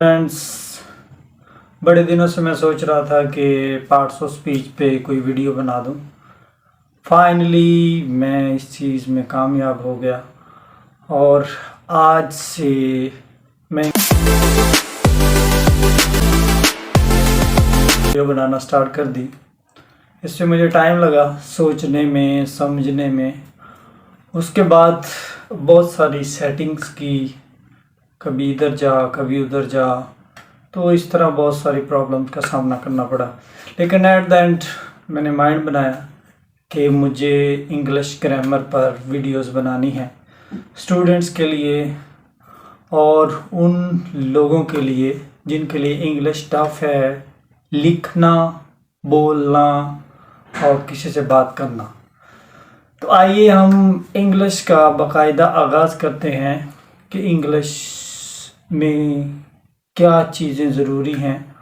Friends, बड़े दिनों से मैं सोच रहा था कि पार्ट्स ऑफ स्पीच पे कोई वीडियो बना दूं। फाइनली मैं इस चीज़ में कामयाब हो गया और आज से मैं वीडियो बनाना स्टार्ट कर दी। इससे मुझे टाइम लगा सोचने में, समझने में। उसके बाद बहुत सारी सेटिंग्स की, कभी इधर जा कभी उधर जा, तो इस तरह बहुत सारी प्रॉब्लम्स का सामना करना पड़ा। लेकिन एट द एंड मैंने माइंड बनाया कि मुझे इंग्लिश ग्रामर पर वीडियोस बनानी है, स्टूडेंट्स के लिए और उन लोगों के लिए जिनके लिए इंग्लिश टफ है, लिखना, बोलना और किसी से बात करना। तो आइए हम इंग्लिश का बाकायदा आगाज़ करते हैं कि इंग्लिश में क्या चीज़ें ज़रूरी हैं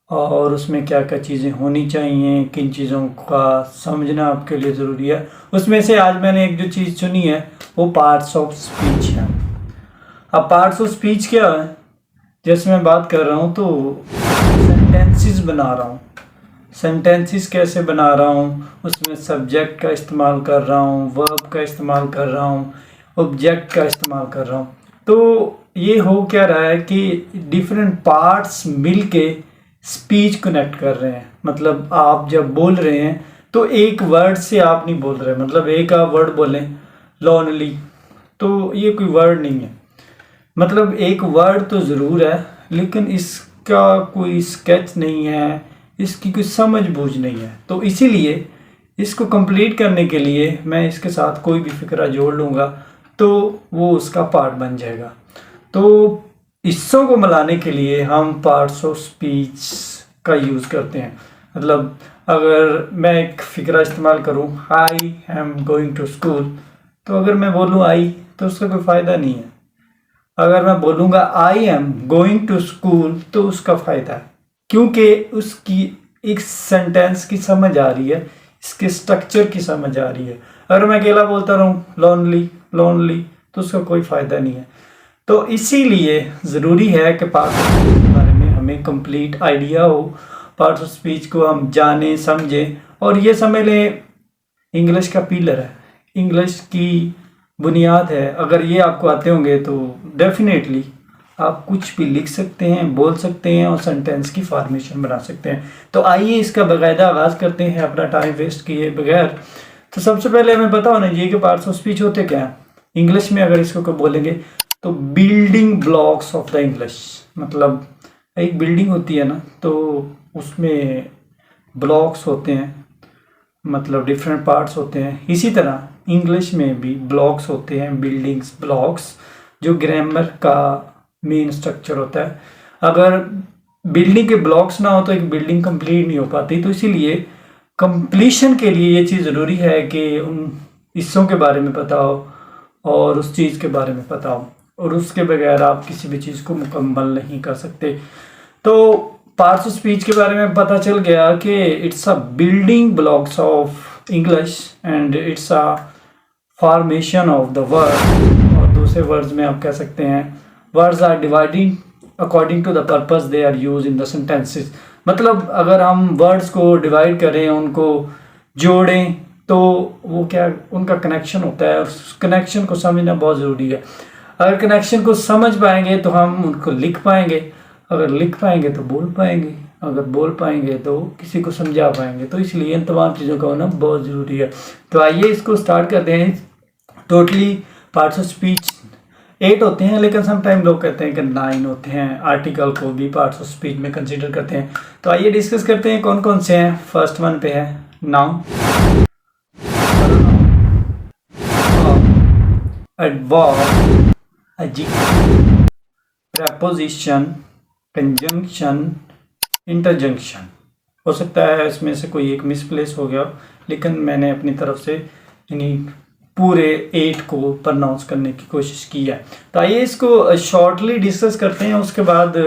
और उसमें क्या क्या चीज़ें होनी चाहिए, किन चीज़ों का समझना आपके लिए ज़रूरी है। उसमें से आज मैंने एक जो चीज़ चुनी है वो पार्ट्स ऑफ स्पीच है। अब पार्ट्स ऑफ स्पीच क्या है, जैसे मैं बात कर रहा हूँ तो सेंटेंसेस बना रहा हूँ। सेंटेंसेस कैसे बना रहा हूँ, उसमें सब्जेक्ट का इस्तेमाल कर रहा हूँ, वर्ब का इस्तेमाल कर रहा हूँ, ऑब्जेक्ट का इस्तेमाल कर रहा हूँ। तो ये हो क्या रहा है कि डिफरेंट पार्ट्स मिलके स्पीच कनेक्ट कर रहे हैं। मतलब आप जब बोल रहे हैं तो एक वर्ड से आप नहीं बोल रहे। मतलब एक आप वर्ड बोलें लॉनली, तो ये कोई वर्ड नहीं है। मतलब एक वर्ड तो ज़रूर है लेकिन इसका कोई स्केच नहीं है, इसकी कोई समझ बूझ नहीं है। तो इसीलिए इसको कंप्लीट करने के लिए मैं इसके साथ कोई भी फिक्रा जोड़ लूँगा तो वो उसका पार्ट बन जाएगा। तो हिस्सों को मिलाने के लिए हम पार्ट्स ऑफ स्पीच का यूज़ करते हैं। मतलब अगर मैं एक फिक्रा इस्तेमाल करूँ, I am going to school, तो अगर मैं बोलूँ आई तो उसका कोई फ़ायदा नहीं है। अगर मैं बोलूँगा I am going to school तो उसका फ़ायदा है, क्योंकि उसकी एक सेंटेंस की समझ आ रही है, इसके स्ट्रक्चर की समझ आ रही है। अगर मैं अकेला बोलता रहूँ लॉनली लॉनली तो उसका कोई फ़ायदा नहीं है। तो इसीलिए ज़रूरी है कि पार्ट्स ऑफ स्पीच के बारे में हमें कंप्लीट आइडिया हो, पार्ट्स ऑफ स्पीच को हम जानें समझें। और ये समझ लें इंग्लिश का पिलर है, इंग्लिश की बुनियाद है। अगर ये आपको आते होंगे तो डेफिनेटली आप कुछ भी लिख सकते हैं, बोल सकते हैं और सेंटेंस की फॉर्मेशन बना सकते हैं। तो आइए इसका बाकायदा आगाज़ करते हैं अपना टाइम वेस्ट किए बगैर। तो सबसे पहले हमें पता होना चाहिए कि पार्ट्स ऑफ स्पीच होते क्या हैं। इंग्लिश में अगर इसको कोई बोलेंगे तो building blocks of the English. मतलब एक बिल्डिंग होती है ना, तो उसमें ब्लॉक्स होते हैं, मतलब डिफरेंट पार्ट्स होते हैं। इसी तरह इंग्लिश में भी ब्लॉक्स होते हैं, बिल्डिंग्स, ब्लॉक्स, जो ग्रामर का मेन स्ट्रक्चर होता है। अगर बिल्डिंग के ब्लॉक्स ना हो तो एक बिल्डिंग कंप्लीट नहीं हो पाती। तो इसीलिए कंप्लीशन के लिए ये चीज़ ज़रूरी है कि उन हिस्सों के बारे में पता हो और उस चीज़ के बारे में पता हो, और उसके बगैर आप किसी भी चीज़ को मुकम्मल नहीं कर सकते। तो पार्ट्स ऑफ स्पीच के बारे में पता चल गया कि it's a building blocks of English and it's a formation of the word. और दूसरे वर्ड्स में आप कह सकते हैं words are dividing according to the purpose they are use in the sentences. मतलब अगर हम वर्ड्स को डिवाइड करें, उनको जोड़ें, तो वो क्या उनका कनेक्शन होता है, उस कनेक्शन को समझना बहुत ज़रूरी है। अगर कनेक्शन को समझ पाएंगे तो हम उनको लिख पाएंगे, अगर लिख पाएंगे तो बोल पाएंगे, अगर बोल पाएंगे तो किसी को समझा पाएंगे। तो इसलिए इन तमाम चीज़ों का होना बहुत ज़रूरी है। तो आइए इसको स्टार्ट करते हैं। टोटली पार्ट्स ऑफ स्पीच 8 होते हैं, लेकिन समटाइम लोग कहते हैं कि 9 होते हैं। आर्टिकल को भी पार्ट्स ऑफ स्पीच में कंसिडर करते हैं। तो आइए डिस्कस करते हैं कौन कौन से हैं। फर्स्ट वन पे है noun, adverb, adjective, preposition, conjunction, interjection. हो सकता है इसमें से कोई एक मिसप्लेस हो गया, लेकिन मैंने अपनी तरफ से इन्हीं पूरे 8 को प्रनाउंस करने की कोशिश की है। तो आइए इसको शॉर्टली डिस्कस करते हैं, उसके बाद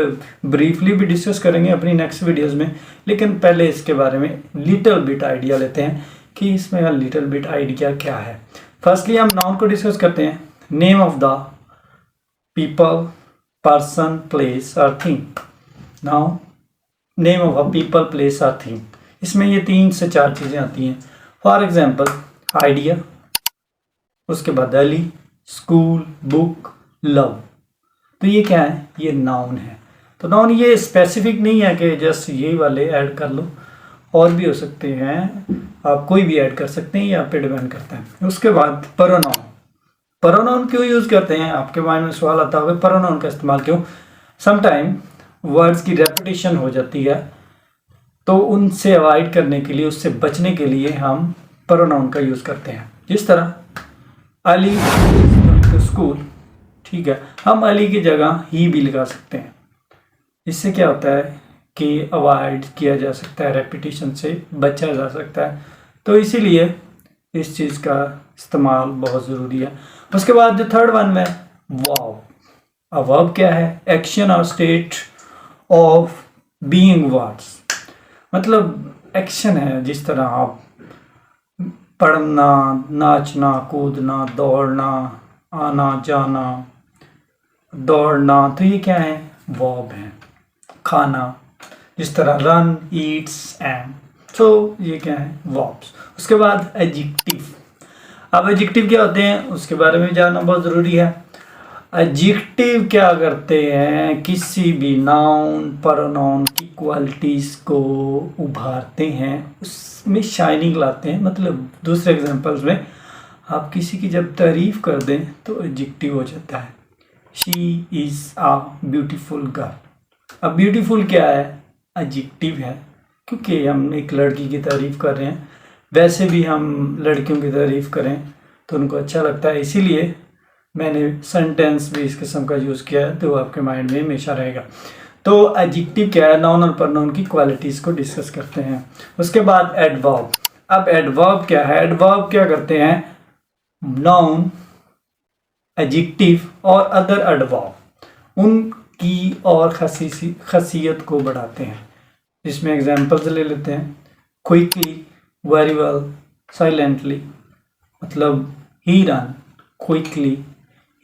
ब्रीफली भी डिस्कस करेंगे अपनी नेक्स्ट वीडियोस में। लेकिन पहले इसके बारे में लिटिल बिट आइडिया लेते हैं कि इसमें लिटिल बिट आइडिया क्या है। फर्स्टली हम नाउन को डिस्कस करते हैं। Name of the people, person, place or thing. Now name of a people, place or thing. इसमें ये 3 से 4 चीज़ें आती हैं. फॉर एग्जाम्पल आइडिया, उसके बाद अली, स्कूल, बुक, लव. तो ये क्या है? ये नाउन है. तो नाउन ये स्पेसिफिक नहीं है कि जस्ट यही वाले ऐड कर लो, और भी हो सकते हैं, आप कोई भी ऐड कर सकते हैं, ये आप पे डिपेंड करता है. उसके बाद प्रोनाउन. प्रोनाउन क्यों यूज़ करते हैं? आपके माइंड में सवाल आता होगा प्रोनाउन का इस्तेमाल क्यों. समटाइम वर्ड्स की रेपिटेशन हो जाती है, तो उनसे अवॉइड करने के लिए, उससे बचने के लिए हम प्रोनाउन का यूज़ करते हैं. जिस तरह अली टू स्कूल, ठीक है, हम अली की जगह ही भी लगा सकते हैं. इससे क्या होता है कि अवॉइड किया जा सकता है, रेपिटेशन से बचा जा सकता है. तो इसीलिए इस चीज़ का इस्तेमाल बहुत ज़रूरी है. उसके बाद जो थर्ड वन में वर्ब. अब वर्ब क्या है? एक्शन और स्टेट ऑफ बीइंग वर्ड्स. मतलब एक्शन है, जिस तरह आप पढ़ना, नाचना, कूदना, दौड़ना, आना जाना, दौड़ना, तो ये क्या है? वर्ब है. खाना, जिस तरह रन, ईट्स एंड, तो ये क्या है? वर्ब्स. उसके बाद एडजेक्टिव. अब एडजेक्टिव क्या होते हैं उसके बारे में जानना बहुत ज़रूरी है. एडजेक्टिव क्या करते हैं? किसी भी नाउन, प्रोनाउन की क्वालिटीज़ को उभारते हैं, उसमें शाइनिंग लाते हैं. मतलब दूसरे एग्जांपल्स में आप किसी की जब तारीफ़ कर दें तो एडजेक्टिव हो जाता है. She is a beautiful girl. अब ब्यूटीफुल क्या है? एडजेक्टिव है, क्योंकि हम एक लड़की की तारीफ़ कर रहे हैं. वैसे भी हम लड़कियों की तारीफ़ करें तो उनको अच्छा लगता है, इसीलिए मैंने सेंटेंस भी इस किस्म का यूज़ किया है, तो आपके माइंड में हमेशा रहेगा. तो एडजेक्टिव क्या है? नाउन और प्रोनाउन की क्वालिटीज़ को डिस्कस करते हैं. उसके बाद एडवर्ब. अब एडवर्ब क्या है? एडवर्ब क्या करते हैं? नाउन, एडजेक्टिव और अदर एडवर्ब उनकी और खासियत को बढ़ाते हैं. इसमें एग्जांपल्स ले लेते हैं. Quickly, very well, silently. मतलब ही रन क्विकली,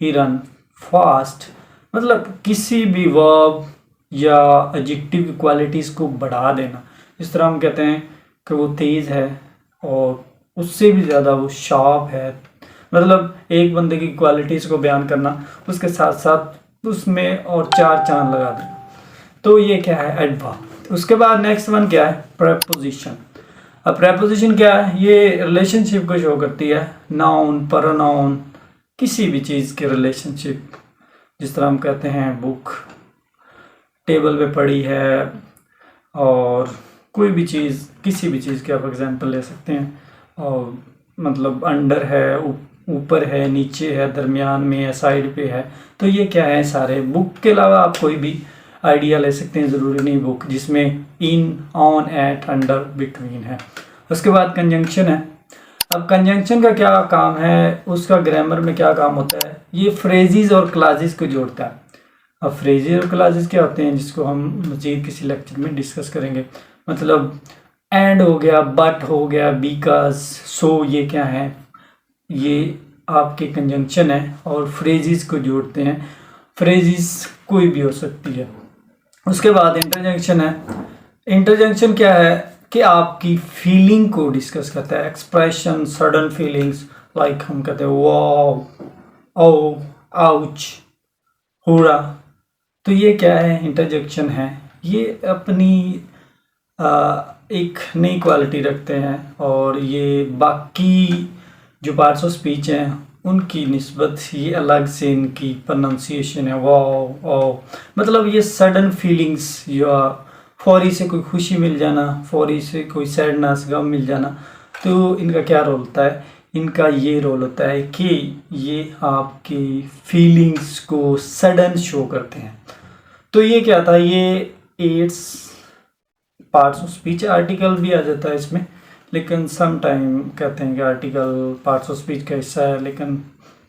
ही रन फास्ट. मतलब किसी भी वर्ब या एडजेक्टिव की क्वालिटीज़ को बढ़ा देना. इस तरह हम कहते हैं कि वो तेज़ है और उससे भी ज़्यादा वो शार्प है. मतलब एक बंदे की क्वालिटीज़ को बयान करना, उसके साथ साथ उसमें और 4 चांद लगा देना. तो ये क्या है? एडवर्ब. उसके बाद नेक्स्ट वन क्या है? प्रेपोजिशन. अब प्रेपोजिशन क्या है? ये रिलेशनशिप को शो करती है. नाउन, प्रोनाउन, किसी भी चीज़ के रिलेशनशिप. जिस तरह हम कहते हैं बुक टेबल पे पड़ी है, और कोई भी चीज़, किसी भी चीज़ के आप एग्जांपल ले सकते हैं. और मतलब अंडर है, ऊपर है, नीचे है, दरमियान में है, साइड पे है. तो ये क्या है? सारे. बुक के अलावा आप कोई भी आइडिया ले सकते हैं, ज़रूरी नहीं बुक, जिसमें इन, ऑन, एट, अंडर, बिटवीन है. उसके बाद कंजंक्शन है. अब कंजंक्शन का क्या काम है? उसका ग्रामर में क्या काम होता है? ये फ्रेजेस और क्लासेस को जोड़ता है. अब फ्रेजेस और क्लासेस क्या होते हैं, जिसको हम मज़ीद किसी लेक्चर में डिस्कस करेंगे. मतलब एंड हो गया, बट हो गया, बिकॉज, सो, ये क्या है? ये आपके कंजंक्शन है और फ्रेजेस को जोड़ते हैं. फ्रेजेस कोई भी हो सकती है. उसके बाद इंटरजेक्शन है. इंटरजेक्शन क्या है? कि आपकी फीलिंग को डिस्कस करता है. एक्सप्रेशन, सडन फीलिंग्स, लाइक हम कहते हैं वाओ, ओ, आउच, हुरा. तो ये क्या है? इंटरजेक्शन है. ये अपनी एक नई क्वालिटी रखते हैं, और ये बाकी जो पार्ट्स ऑफ स्पीच हैं उनकी निस्बत ये अलग से इनकी प्रोनाउंसिएशन है. वाओ, ओ, मतलब ये सडन फीलिंग्स, या फौरी से कोई खुशी मिल जाना, फौरी से कोई सैडनेस, गम मिल जाना. तो इनका क्या रोल होता है? इनका ये रोल होता है कि ये आपकी फीलिंग्स को सडन शो करते हैं. तो ये क्या था? ये 8 पार्ट्स ऑफ स्पीच. आर्टिकल भी आ जाता है इसमें, लेकिन सम टाइम कहते हैं कि आर्टिकल पार्ट्स ऑफ स्पीच का हिस्सा है, लेकिन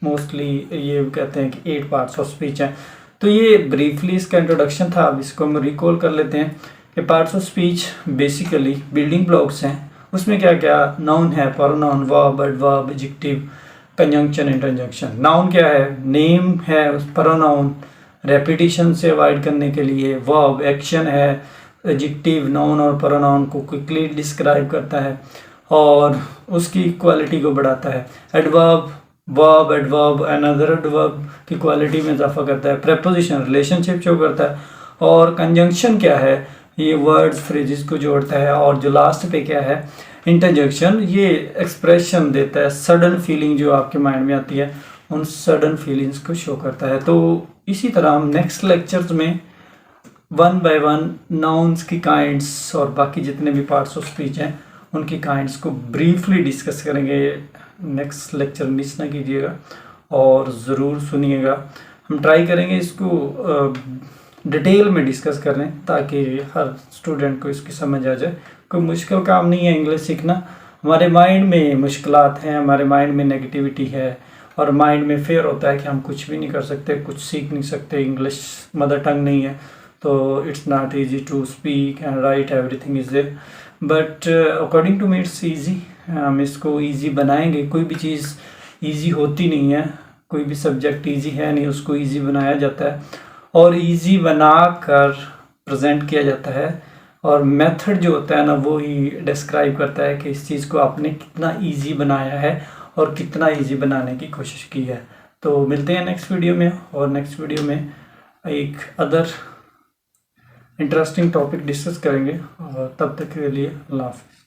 मोस्टली ये कहते हैं कि 8 पार्ट्स ऑफ स्पीच हैं. तो ये ब्रीफली इसका इंट्रोडक्शन था. अब इसको हम रिकॉल कर लेते हैं कि parts of speech basically building blocks हैं. उसमें क्या क्या? नाउन है, pronoun, verb, adverb, adjective, conjunction, interjection. Noun क्या है? नेम है, प्रोनाउन, रेपिटेशन से अवॉइड करने के लिए। वर्ब एक्शन है, एडजेक्टिव नाउन और प्रोनाउन को क्विकली डिस्क्राइब करता है और उसकी क्वालिटी को बढ़ाता है। Adverb verb adverb another adverb की क्वालिटी में इजाफा करता है। प्रेपोजिशन रिलेशनशिप शो करता है और कंजंक्शन क्या है, ये वर्ड्स फ्रेजेस को जोड़ता है। और जो लास्ट पे क्या है, इंटरजेक्शन, ये एक्सप्रेशन देता है, सडन फीलिंग जो आपके माइंड में आती है उन सडन फीलिंग्स को शो करता है। तो इसी तरह हम नेक्स्ट लेक्चर्स में वन बाय वन नाउन्स की काइंड्स और बाकी जितने भी पार्ट्स ऑफ स्पीच हैं उनकी काइंड्स को ब्रीफली डिस्कस करेंगे। नेक्स्ट लेक्चर मिस ना कीजिएगा और ज़रूर सुनिएगा। हम ट्राई करेंगे इसको डिटेल में डिस्कस करें ताकि हर स्टूडेंट को इसकी समझ आ जाए। कोई मुश्किल काम नहीं है इंग्लिश सीखना। हमारे माइंड में मुश्किलात हैं, हमारे माइंड में नेगेटिविटी है और माइंड में फेयर होता है कि हम कुछ भी नहीं कर सकते, कुछ सीख नहीं सकते, इंग्लिश मदर टंग नहीं है तो it's not easy to speak and write, everything is there, but according to me it's easy. हम इसको ईजी बनाएंगे। कोई भी चीज़ ईजी होती नहीं है, कोई भी सब्जेक्ट ईजी है नहीं, उसको ईजी बनाया जाता है और ईजी बनाकर प्रेजेंट किया जाता है। और मेथड जो होता है ना वो ही डिस्क्राइब करता है कि इस चीज़ को आपने कितना ईजी बनाया है और कितना ईजी बनाने की कोशिश की है। तो मिलते हैं नेक्स्ट वीडियो में और नेक्स्ट वीडियो में एक अदर इंटरेस्टिंग टॉपिक डिस्कस करेंगे और तब तक के लिए अल्लाह हाफ़िज़।